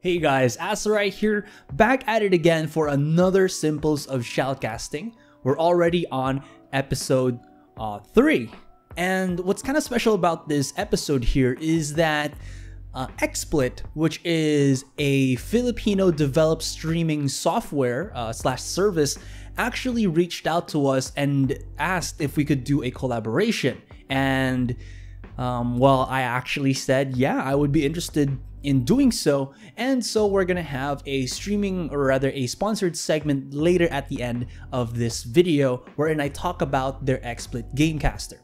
Hey guys, Asarai here, back at it again for another Simples of Shoutcasting. We're already on episode 3. And what's kind of special about this episode here is that XSplit, which is a Filipino-developed streaming software slash service, actually reached out to us and asked if we could do a collaboration. And well, I actually said, yeah, I would be interested in doing so, and so we're gonna have a streaming, or rather a sponsored segment later at the end of this video wherein I talk about their XSplit Gamecaster.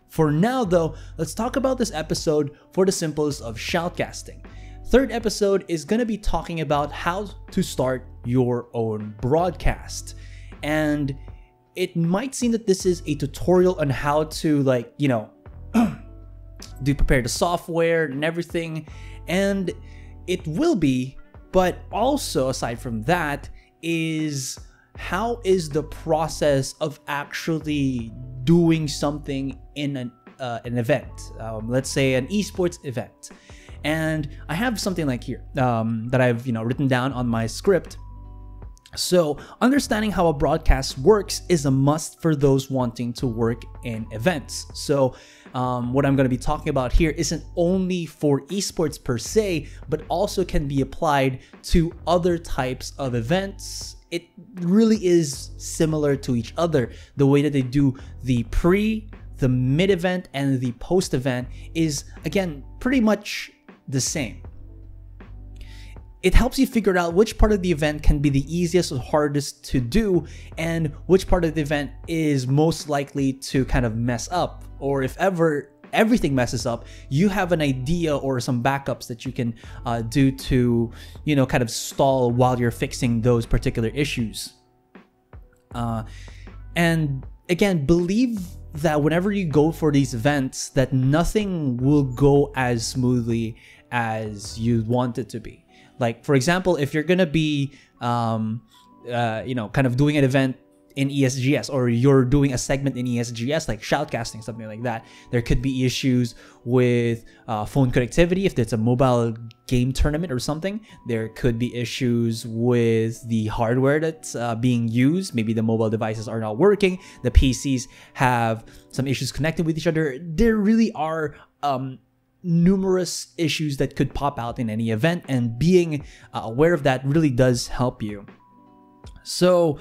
For now though, let's talk about this episode for the Simples of Shoutcasting. Third episode is gonna be talking about how to start your own broadcast. And it might seem that this is a tutorial on how to, like, you know, prepare the software and everything. And it will be, but also aside from that is how is the process of actually doing something in an event, let's say an esports event. And I have something like here that I've written down on my script. So understanding how a broadcast works is a must for those wanting to work in events. So what I'm going to be talking about here isn't only for esports per se, but also can be applied to other types of events. It really is similar to each other. The way that they do the pre, the mid-event, and the post-event is, again, pretty much the same. It helps you figure out which part of the event can be the easiest or hardest to do, and which part of the event is most likely to kind of mess up. Or if ever everything messes up, you have an idea or some backups that you can do to, kind of stall while you're fixing those particular issues. And again, believe that whenever you go for these events, that nothing will go as smoothly as you want it to be. Like, for example, if you're gonna be, kind of doing an event in ESGS, or you're doing a segment in ESGS, like shoutcasting, something like that, there could be issues with phone connectivity. If it's a mobile game tournament or something, there could be issues with the hardware that's being used. Maybe the mobile devices are not working. The PCs have some issues connecting with each other. There really are numerous issues that could pop out in any event, and being aware of that really does help you. So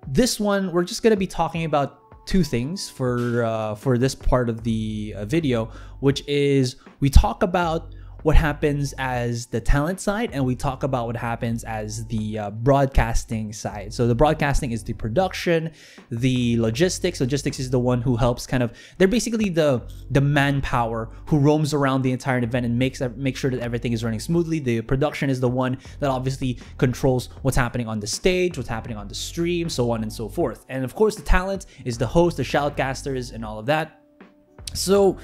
this one, we're just going to be talking about two things for this part of the video, which is we talk about what happens as the talent side, and we talk about what happens as the broadcasting side. So the broadcasting is the production, the logistics. Logistics is the one who helps they're basically the manpower who roams around the entire event and make sure that everything is running smoothly. The production is the one that obviously controls what's happening on the stage, what's happening on the stream, so on and so forth. And of course, the talent is the host, the shoutcasters, and all of that. So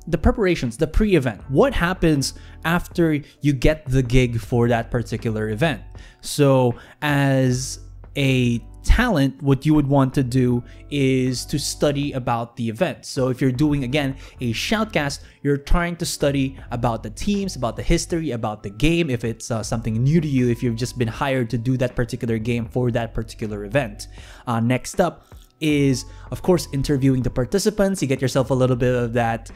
the preparations, the pre-event, what happens after you get the gig for that particular event. So as a talent, what you would want to do is to study about the event. So if you're doing, again, a shoutcast, you're trying to study about the teams, about the history, about the game, if it's something new to you, if you've just been hired to do that particular game for that particular event. Next up is, of course, interviewing the participants. You get yourself a little bit of that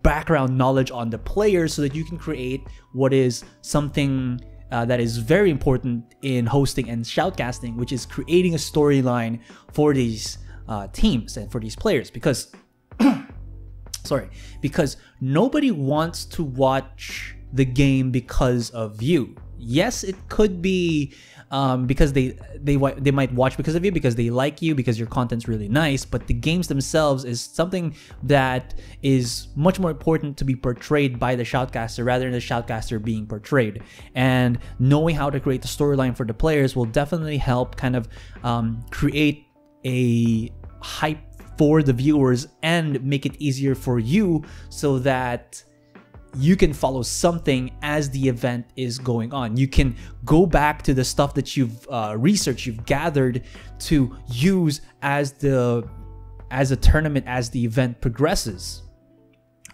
background knowledge on the players so that you can create what is something that is very important in hosting and shoutcasting, which is creating a storyline for these teams and for these players. Because because nobody wants to watch the game because of you. Yes, it could be because they might watch because of you, because they like you, because your content's really nice, but the games themselves is something that is much more important to be portrayed by the shoutcaster rather than the shoutcaster being portrayed. And knowing how to create the storyline for the players will definitely help create a hype for the viewers and make it easier for you so that you can follow something as the event is going on. You can go back to the stuff that you've researched, you've gathered to use as the tournament, as the event progresses.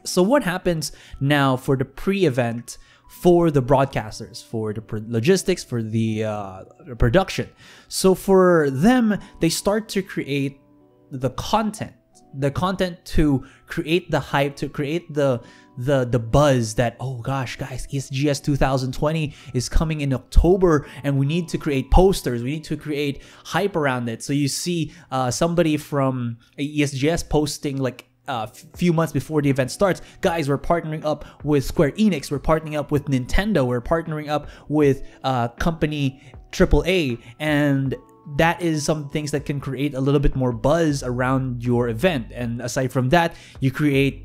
So what happens now for the pre-event for the broadcasters, for the logistics, for the production? So for them, they start to create the content to create the hype, to create the buzz that, oh gosh, guys, ESGS 2020 is coming in October and we need to create posters, we need to create hype around it. So you see somebody from ESGS posting like a few months before the event starts, guys, we're partnering up with Square Enix, we're partnering up with Nintendo, we're partnering up with company AAA, and that is some things that can create a little bit more buzz around your event. And aside from that, you create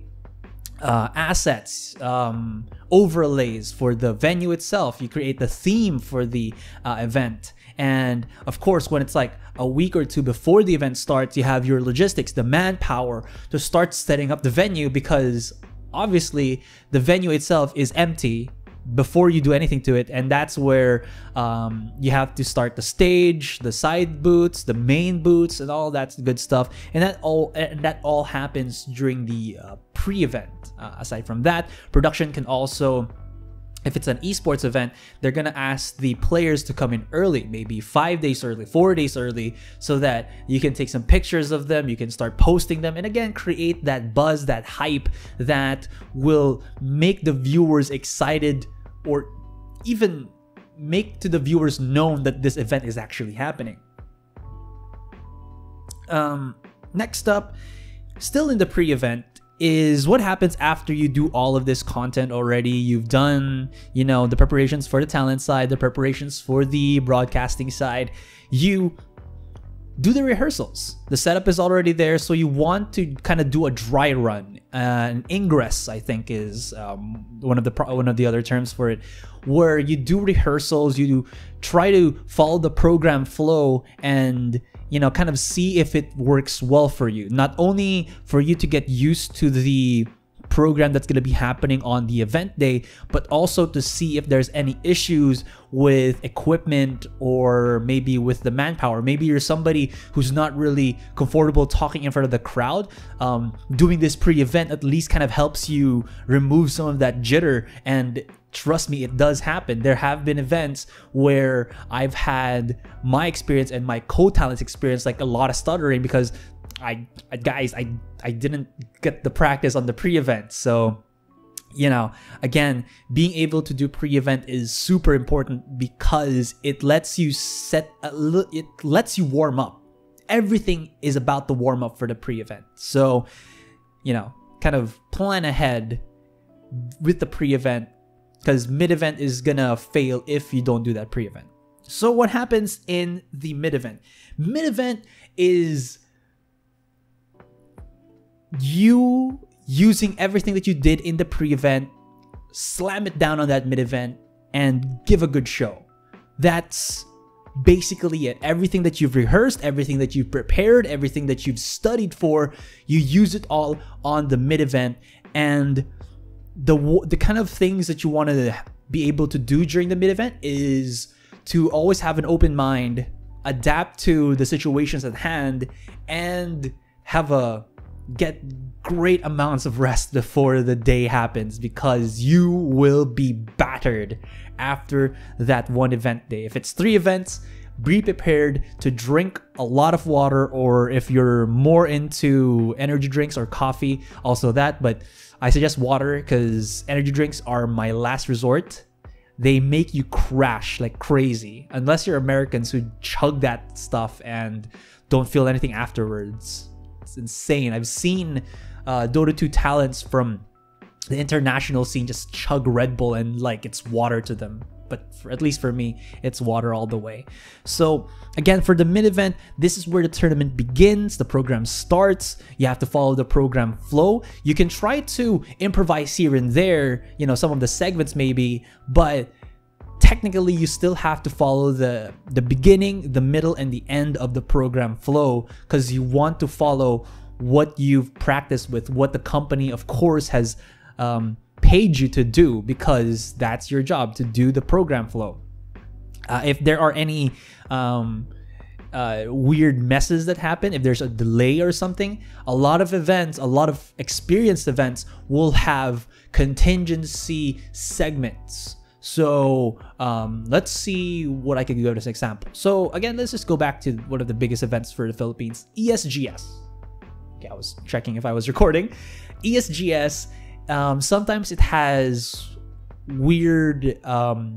assets, overlays for the venue itself, you create the theme for the event. And of course, when it's like a week or two before the event starts, you have your logistics, the manpower to start setting up the venue, because obviously the venue itself is empty before you do anything to it. And that's where you have to start the stage, the side booths, the main booths, and all that good stuff. And that all happens during the pre-event. Aside from that, production can also, if it's an esports event, they're gonna ask the players to come in early, maybe 5 days early, 4 days early, so that you can take some pictures of them, you can start posting them, and again, create that buzz, that hype that will make the viewers excited, or even make to the viewers known that this event is actually happening. Next up, still in the pre-event, is what happens after you do all of this content already. You've done, you know, the preparations for the talent side, the preparations for the broadcasting side. You do the rehearsals. The setup is already there, so you want to kind of do a dry run. An ingress, I think, is one of the other terms for it, where you do rehearsals, you try to follow the program flow and, you know, kind of see if it works well for you. Not only for you to get used to the program that's going to be happening on the event day, but also to see if there's any issues with equipment or maybe with the manpower. Maybe you're somebody who's not really comfortable talking in front of the crowd. Doing this pre-event at least kind of helps you remove some of that jitter. And trust me, it does happen. There have been events where I've had my experience and my co-talents experience like a lot of stuttering because I didn't get the practice on the pre-event. So, you know, again, being able to do pre-event is super important because it lets you it lets you warm up. Everything is about the warm up for the pre-event. So, you know, kind of plan ahead with the pre-event, because mid-event is gonna fail if you don't do that pre-event. So what happens in the mid-event? Mid-event is you using everything that you did in the pre-event, slam it down on that mid-event, and give a good show. That's basically it. Everything that you've rehearsed, everything that you've prepared, everything that you've studied for, you use it all on the mid-event. And the kind of things that you want to be able to do during the mid-event is to always have an open mind, adapt to the situations at hand, and get great amounts of rest before the day happens, because you will be battered after that one event day. If it's 3 events, be prepared to drink a lot of water, or if you're more into energy drinks or coffee, also that, but I suggest water because energy drinks are my last resort. They make you crash like crazy, unless you're Americans who chug that stuff and don't feel anything afterwards. It's insane. I've seen Dota 2 talents from the international scene just chug Red Bull and like it's water to them. But at least for me, it's water all the way. So again, for the mid-event, this is where the tournament begins. The program starts. You have to follow the program flow. You can try to improvise here and there, you know, some of the segments maybe, but technically you still have to follow the beginning, the middle, and the end of the program flow, because you want to follow what you've practiced with, what the company, of course, has paid you to do, because that's your job, to do the program flow. If there are any weird messes that happen, if there's a delay or something, a lot of events, a lot of experienced events will have contingency segments. So let's see what I could give as an example. So again, let's just go back to one of the biggest events for the Philippines, ESGS. Okay, I was checking if I was recording. ESGS, sometimes it has weird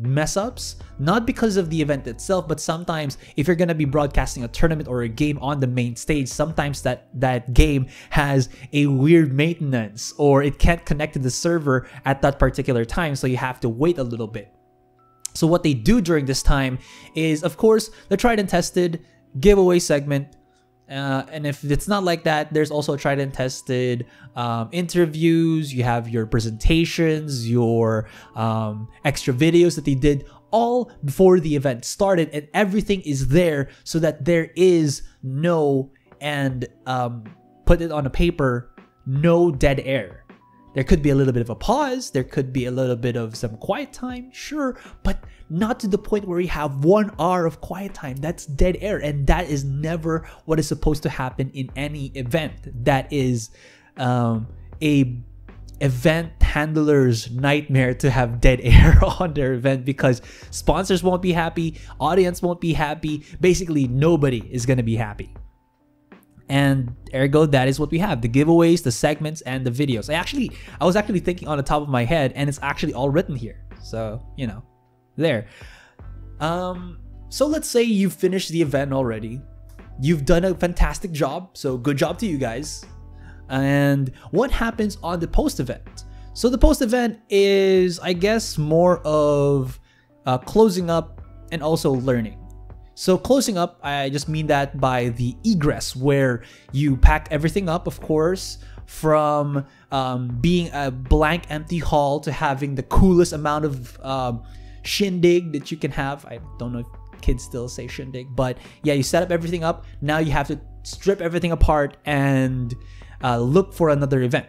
mess ups, not because of the event itself, but sometimes if you're gonna be broadcasting a tournament or a game on the main stage, sometimes that game has a weird maintenance, or it can't connect to the server at that particular time, so you have to wait a little bit. So what they do during this time is, of course, the tried and tested giveaway segment. And if it's not like that, there's also tried and tested interviews. You have your presentations, your extra videos that they did all before the event started, and everything is there so that there is no, and put it on a paper, no dead air. There could be a little bit of a pause, there could be a little bit of some quiet time, sure, but not to the point where you have 1 hour of quiet time. That's dead air, and that is never what is supposed to happen in any event. That is a event handler's nightmare to have dead air on their event, because sponsors won't be happy, audience won't be happy, basically nobody is going to be happy. And ergo, that is what we have: the giveaways, the segments, and the videos. I was actually thinking on the top of my head, and it's actually all written here. So, you know, there. So let's say you've finished the event already. You've done a fantastic job. So good job to you guys. And what happens on the post-event? So the post-event is, I guess, more of closing up and also learning. So closing up, I just mean that by the egress, where you pack everything up, of course, from being a blank empty hall to having the coolest amount of shindig that you can have. I don't know if kids still say shindig, but yeah, you set up everything up. Now you have to strip everything apart and look for another event.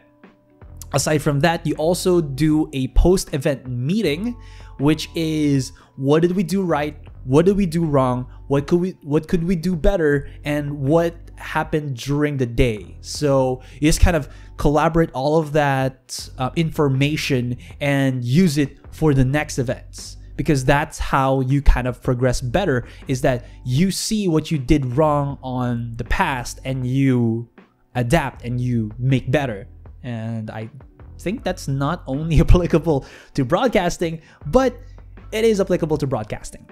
Aside from that, you also do a post-event meeting, which is, what did we do right? What did we do wrong? What could we do better? And what happened during the day? So you just kind of collaborate all of that information and use it for the next events, because that's how you kind of progress better, is that you see what you did wrong on the past and you adapt and you make better. And I think that's not only applicable to broadcasting, but it is applicable to broadcasting.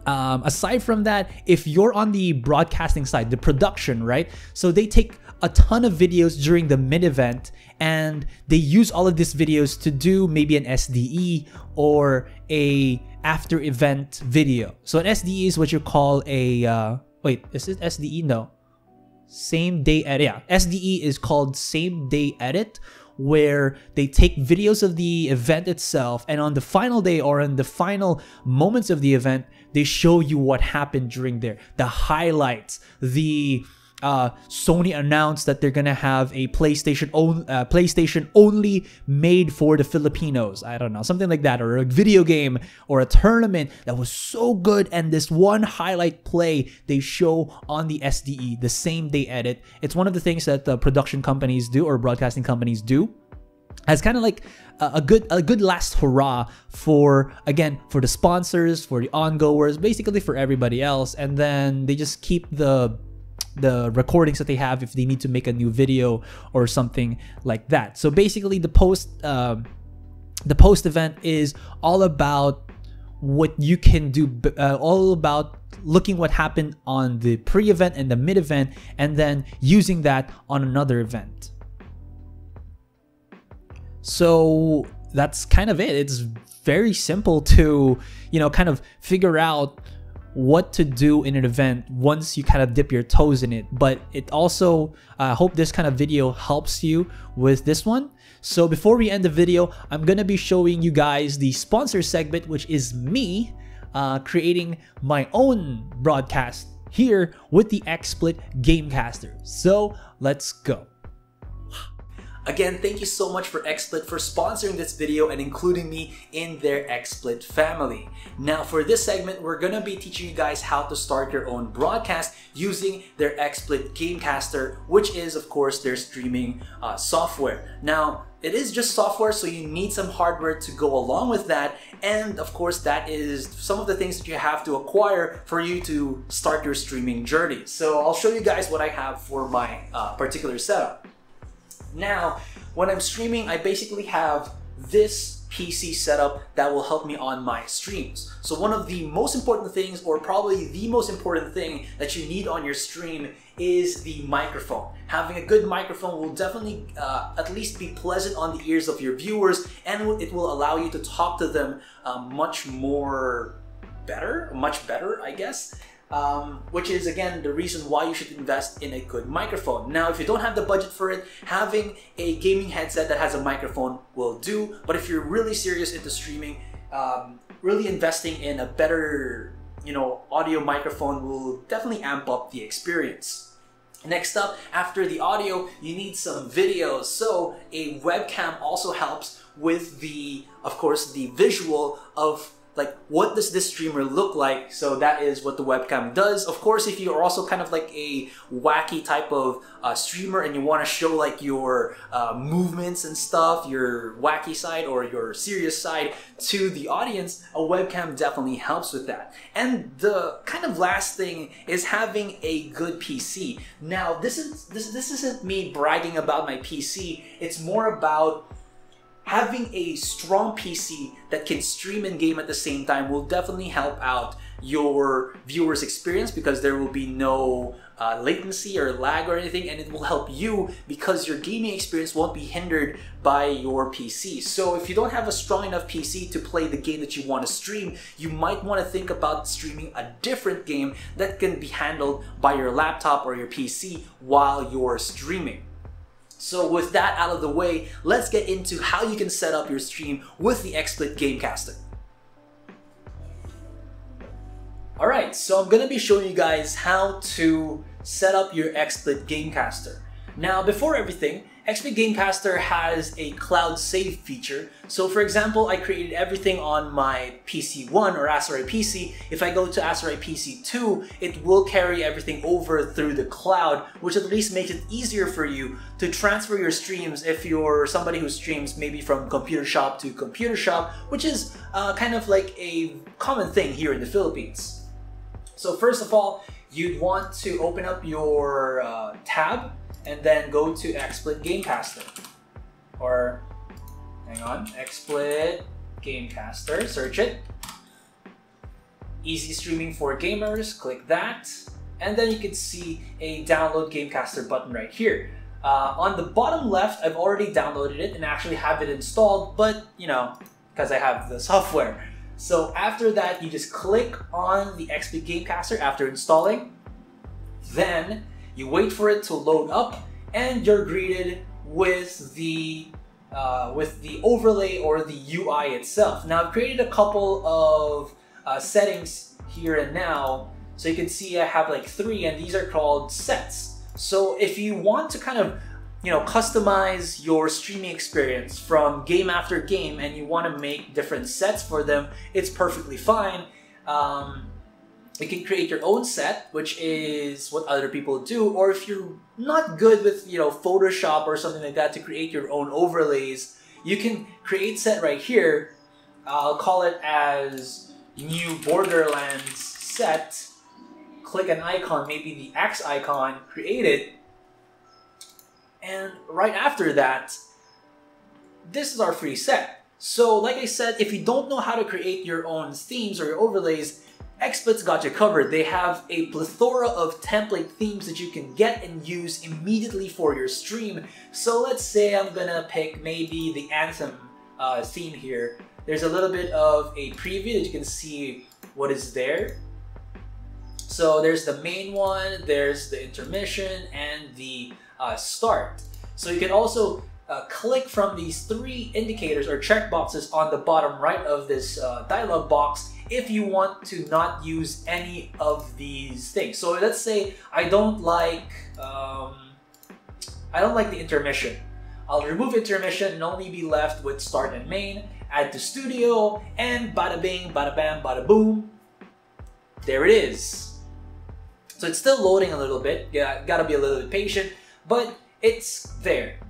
Aside from that, if you're on the broadcasting side, the production, right? So they take a ton of videos during the mid-event, and they use all of these videos to do maybe an SDE or a after-event video. So an SDE is what you call a, wait, is it SDE? No. Same day edit. Yeah, SDE is called same day edit, where they take videos of the event itself, and on the final day or in the final moments of the event, they show you what happened during there, the highlights. The Sony announced that they're gonna have a PlayStation only made for the Filipinos. I don't know, something like that, or a video game or a tournament that was so good, and this one highlight play they show on the SDE, the same day edit. It's one of the things that the production companies do, or broadcasting companies do, as kind of like a good last hurrah for, again, for the sponsors, for the ongoers, basically for everybody else. And then they just keep the recordings that they have if they need to make a new video or something like that. So basically the post event is all about what you can do, all about looking what happened on the pre-event and the mid-event, and then using that on another event. So that's kind of it. It's very simple to, you know, kind of figure out what to do in an event once you kind of dip your toes in it. But it also, I hope this kind of video helps you with this one. So before we end the video, I'm gonna be showing you guys the sponsor segment, which is me creating my own broadcast here with the XSplit Gamecaster. So let's go. Again, thank you so much for XSplit for sponsoring this video and including me in their XSplit family. Now for this segment, we're gonna be teaching you guys how to start your own broadcast using their XSplit Gamecaster, which is of course their streaming software. Now, it is just software, so you need some hardware to go along with that, and of course that is some of the things that you have to acquire for you to start your streaming journey. So I'll show you guys what I have for my particular setup. Now, when I'm streaming, I basically have this PC setup that will help me on my streams. So one of the most important things, or probably the most important thing that you need on your stream, is the microphone. Having a good microphone will definitely at least be pleasant on the ears of your viewers, and it will allow you to talk to them much better, I guess. Which is again the reason why you should invest in a good microphone. Now, if you don't have the budget for it, having a gaming headset that has a microphone will do. But if you're really serious into streaming, really investing in a better, audio microphone will definitely amp up the experience. Next up, after the audio, you need some video. So a webcam also helps with of course, the visual of like, what does this streamer look like? So that is what the webcam does. Of course, if you are also kind of like a wacky type of streamer and you want to show like your movements and stuff, your wacky side or your serious side to the audience, a webcam definitely helps with that. And the kind of last thing is having a good PC. Now, this isn't me bragging about my PC. It's more about having a strong PC that can stream and game at the same time will definitely help out your viewers' experience, because there will be no latency or lag or anything, and it will help you because your gaming experience won't be hindered by your PC. So if you don't have a strong enough PC to play the game that you want to stream, you might want to think about streaming a different game that can be handled by your laptop or your PC while you're streaming. So with that out of the way, let's get into how you can set up your stream with the XSplit Gamecaster. Alright, so I'm going to be showing you guys how to set up your XSplit Gamecaster. Now, before everything, XSplit Gamecaster has a cloud save feature. So for example, I created everything on my PC1 or Aseroid PC. If I go to Aseroid PC2, it will carry everything over through the cloud, which at least makes it easier for you to transfer your streams if you're somebody who streams maybe from computer shop to computer shop, which is kind of like a common thing here in the Philippines. So first of all, you'd want to open up your tab and then go to XSplit Gamecaster, or hang on, XSplit Gamecaster, search it. Easy streaming for gamers, click that, and then you can see a download Gamecaster button right here. On the bottom left, I've already downloaded it and actually have it installed, but because I have the software. So after that, you just click on the XSplit Gamecaster after installing, then you wait for it to load up, and you're greeted with the overlay or the UI itself. Now, I've created a couple of settings here and now, so you can see I have like 3, and these are called sets. So if you want to kind of customize your streaming experience from game after game, and you want to make different sets for them, it's perfectly fine. You can create your own set, which is what other people do, or if you're not good with Photoshop or something like that to create your own overlays, you can create set right here. I'll call it as New Borderlands Set. Click an icon, maybe the X icon, create it, and right after that, this is our free set. So like I said, if you don't know how to create your own themes or your overlays, XSplit's got you covered. They have a plethora of template themes that you can get and use immediately for your stream. So let's say I'm gonna pick maybe the Anthem theme here. There's a little bit of a preview that you can see what is there. So there's the main one, there's the intermission, and the start. So you can also click from these 3 indicators or checkboxes on the bottom right of this dialog box if you want to not use any of these things. So let's say I don't like the intermission. I'll remove intermission and only be left with start and main, add to studio, and bada bing, bada bam, bada boom. There it is. So it's still loading a little bit. Yeah, gotta be a little bit patient, but it's there.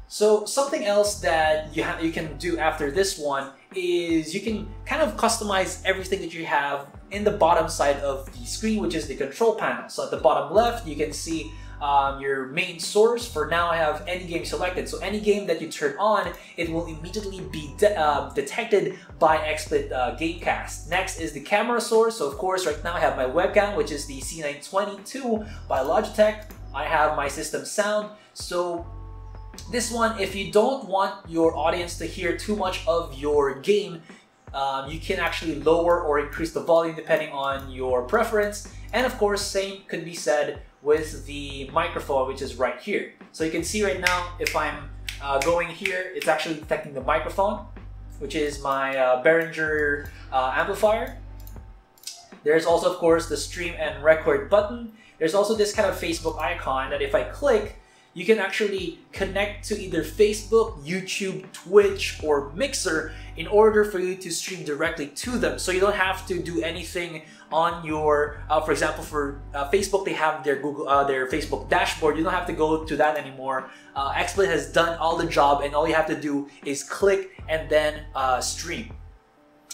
So something else that you can do after this one is you can kind of customize everything that you have in the bottom side of the screen, which is the control panel. So at the bottom left, you can see your main source. For now, I have any game selected. So any game that you turn on, it will immediately be detected by XSplit Gamecast. Next is the camera source. So of course, right now I have my webcam, which is the C922 by Logitech. I have my system sound. So this one, if you don't want your audience to hear too much of your game, you can actually lower or increase the volume depending on your preference. And of course, same could be said with the microphone, which is right here. So you can see right now, if I'm going here, it's actually detecting the microphone, which is my Behringer amplifier. There's also, of course, the stream and record button. There's also this kind of Facebook icon that if I click, you can actually connect to either Facebook, YouTube, Twitch, or Mixer in order for you to stream directly to them. So you don't have to do anything on your, for example, for Facebook, they have their their Facebook dashboard. You don't have to go to that anymore. XSplit has done all the job, and all you have to do is click and then stream.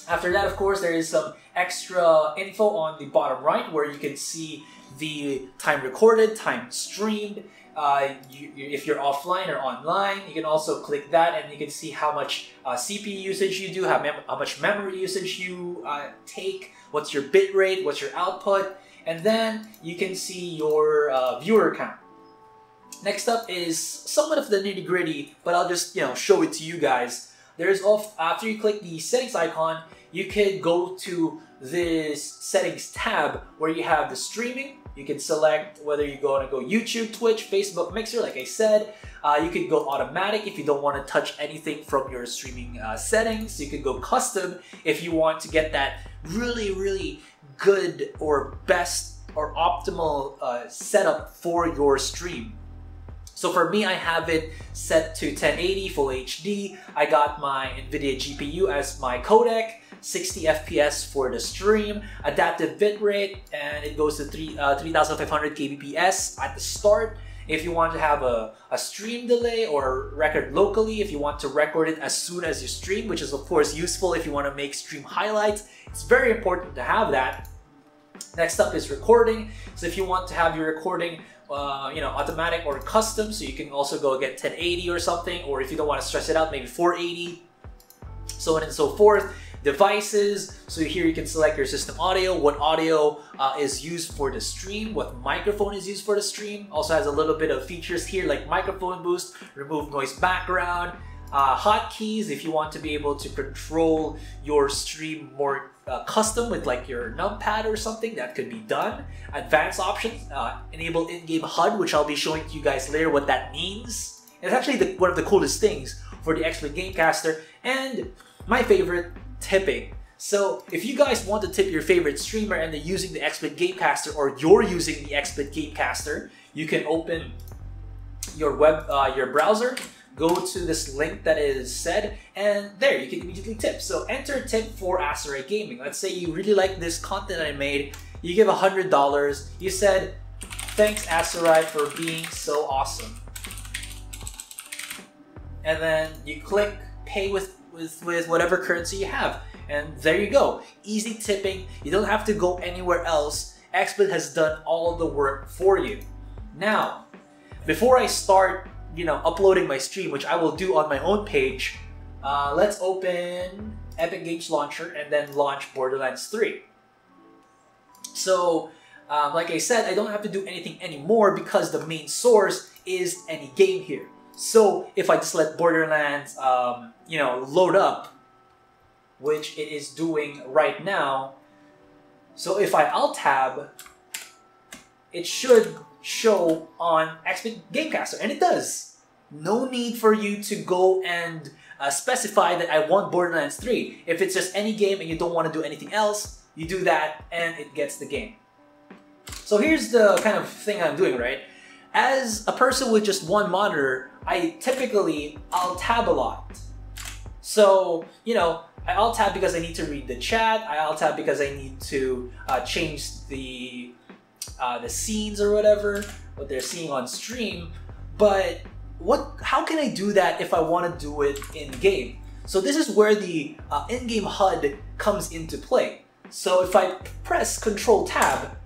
After that, of course, there is some extra info on the bottom right where you can see the time recorded, time streamed. If you're offline or online, you can also click that and you can see how much CPU usage you do, how much memory usage you take, what's your bit rate, what's your output, and then you can see your viewer count. Next up is somewhat of the nitty-gritty, but I'll just show it to you guys. There's after you click the settings icon, you can go to this settings tab where you have the streaming. You can select whether you're going to go YouTube, Twitch, Facebook, Mixer, like I said. You can go automatic if you don't want to touch anything from your streaming settings. You can go custom if you want to get that really, really good or best or optimal setup for your stream. So for me, I have it set to 1080 Full HD. I got my NVIDIA GPU as my codec. 60 FPS for the stream, adaptive bitrate, and it goes to 3500 kbps at the start. If you want to have a stream delay or record locally, if you want to record it as soon as you stream, which is of course useful if you want to make stream highlights, it's very important to have that. Next up is recording. So if you want to have your recording automatic or custom, so you can also go get 1080 or something, or if you don't want to stress it out, maybe 480, so on and so forth. Devices, so here you can select your system audio, what audio is used for the stream, what microphone is used for the stream. Also has a little bit of features here like microphone boost, remove noise background, hotkeys if you want to be able to control your stream more custom with like your numpad or something, that could be done. Advanced options, enable in-game HUD, which I'll be showing to you guys later what that means. It's actually one of the coolest things for the XSplit Gamecaster. And my favorite, tipping. So if you guys want to tip your favorite streamer and they're using the XSplit Gamecaster, or you're using the XSplit Gamecaster, you can open your your browser, go to this link that is said, and there you can immediately tip. So enter tip for Aserai Gaming. Let's say you really like this content I made, you give $100. You said, "Thanks Aserai for being so awesome," and then you click pay with whatever currency you have, and there you go. Easy tipping. You don't have to go anywhere else. XSplit has done all the work for you. Now, before I start, uploading my stream, which I will do on my own page, let's open Epic Games Launcher and then launch Borderlands 3. So, like I said, I don't have to do anything anymore because the main source is any game here. So if I just let Borderlands, load up, which it is doing right now. So if I Alt-Tab, it should show on XSplit Gamecaster, and it does. No need for you to go and specify that I want Borderlands 3. If it's just any game and you don't want to do anything else, you do that and it gets the game. So here's the kind of thing I'm doing, right? as a person with just one monitor, I'll tab a lot. So, you know, I alt tab because I need to read the chat. I alt tab because I need to change the scenes or whatever, what they're seeing on stream. But how can I do that if I want to do it in game? So this is where the in-game HUD comes into play. So if I press Control Tab,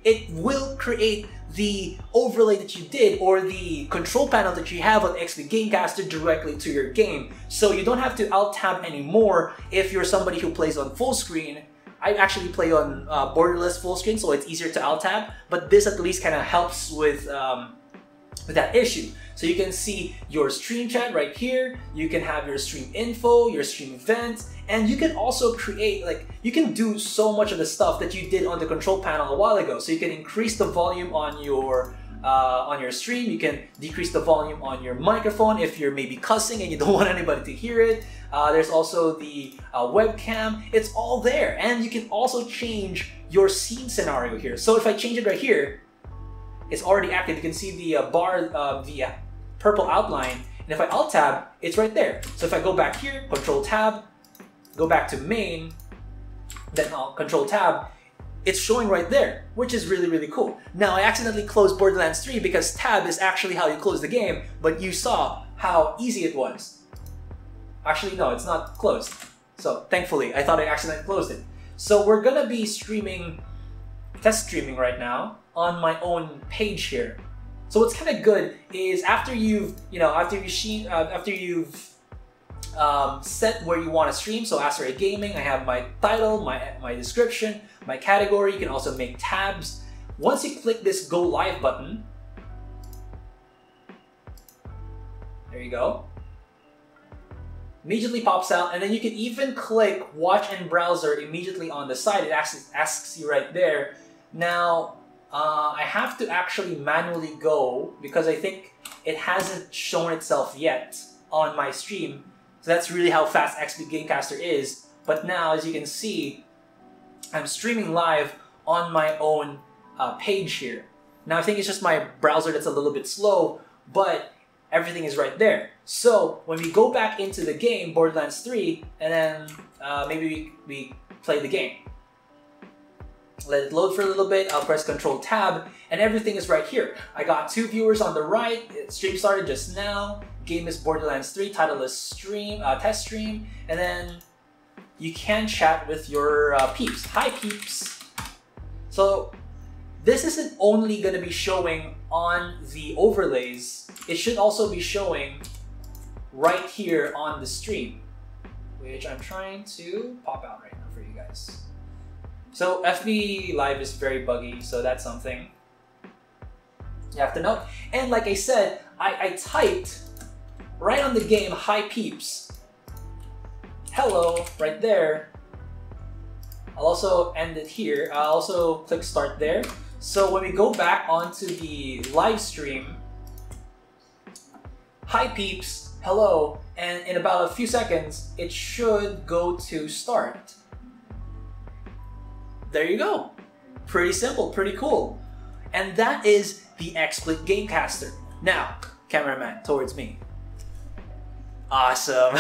it will create the overlay that you did or the control panel that you have on XP Gamecaster directly to your game. So you don't have to alt tab anymore if you're somebody who plays on full screen. I actually play on borderless full screen, so it's easier to alt tab, but this at least kind of helps with that issue. So you can see your stream chat right here, you can have your stream info, your stream events, and you can also create, like, you can do so much of the stuff that you did on the control panel a while ago. So you can increase the volume on your stream, you can decrease the volume on your microphone if you're maybe cussing and you don't want anybody to hear it. There's also the webcam, it's all there. And you can also change your scene scenario here. So if I change it right here, it's already active. You can see the bar, the purple outline. And if I alt tab, it's right there. So if I go back here, Control Tab, go back to main, then I'll Control Tab, it's showing right there, which is really, really cool. Now, I accidentally closed Borderlands 3 because tab is actually how you close the game, but you saw how easy it was. Actually, no, it's not closed. So thankfully, I thought I accidentally closed it. So we're gonna be test streaming right now on my own page here. So what's kind of good is after you've set where you want to stream. So Asteroid Gaming, I have my title, my description, my category. You can also make tabs. Once you click this Go Live button, there you go. Immediately pops out, and then you can even click Watch in Browser immediately on the side. It asks you right there. Now, I have to actually manually go because I think it hasn't shown itself yet on my stream. So that's really how fast XP Gamecaster is. But now, as you can see, I'm streaming live on my own page here. Now, I think it's just my browser that's a little bit slow, but everything is right there. So when we go back into the game, Borderlands 3, and then maybe we play the game. Let it load for a little bit, I'll press Control Tab, and everything is right here. I got 2 viewers on the right, stream started just now, game is Borderlands 3, title is stream, test stream, and then you can chat with your peeps. Hi peeps! So this isn't only going to be showing on the overlays, it should also be showing right here on the stream, which I'm trying to pop out right now for you guys. So FB Live is very buggy, so that's something you have to know. And like I said, I typed right on the game, hi peeps, hello, right there. I'll also end it here. I'll also click start there. So when we go back onto the live stream, hi peeps, hello, and in about a few seconds, it should go to start. There you go. Pretty simple, pretty cool. And that is the XSplit Gamecaster. Now, cameraman, towards me. Awesome.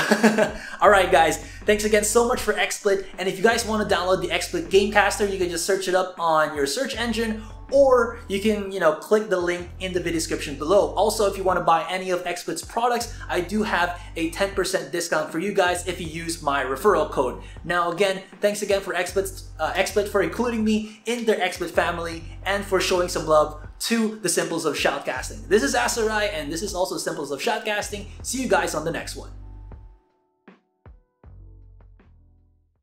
Alright guys, thanks again so much for XSplit, and if you guys want to download the XSplit Gamecaster, you can just search it up on your search engine, or you can, click the link in the video description below. Also, if you want to buy any of XSplit's products, I do have a 10% discount for you guys if you use my referral code. Now again, thanks again for XSplit for including me in their XSplit family and for showing some love to the Simples of Shoutcasting. This is Asarai, and this is also Simples of Shoutcasting. See you guys on the next one.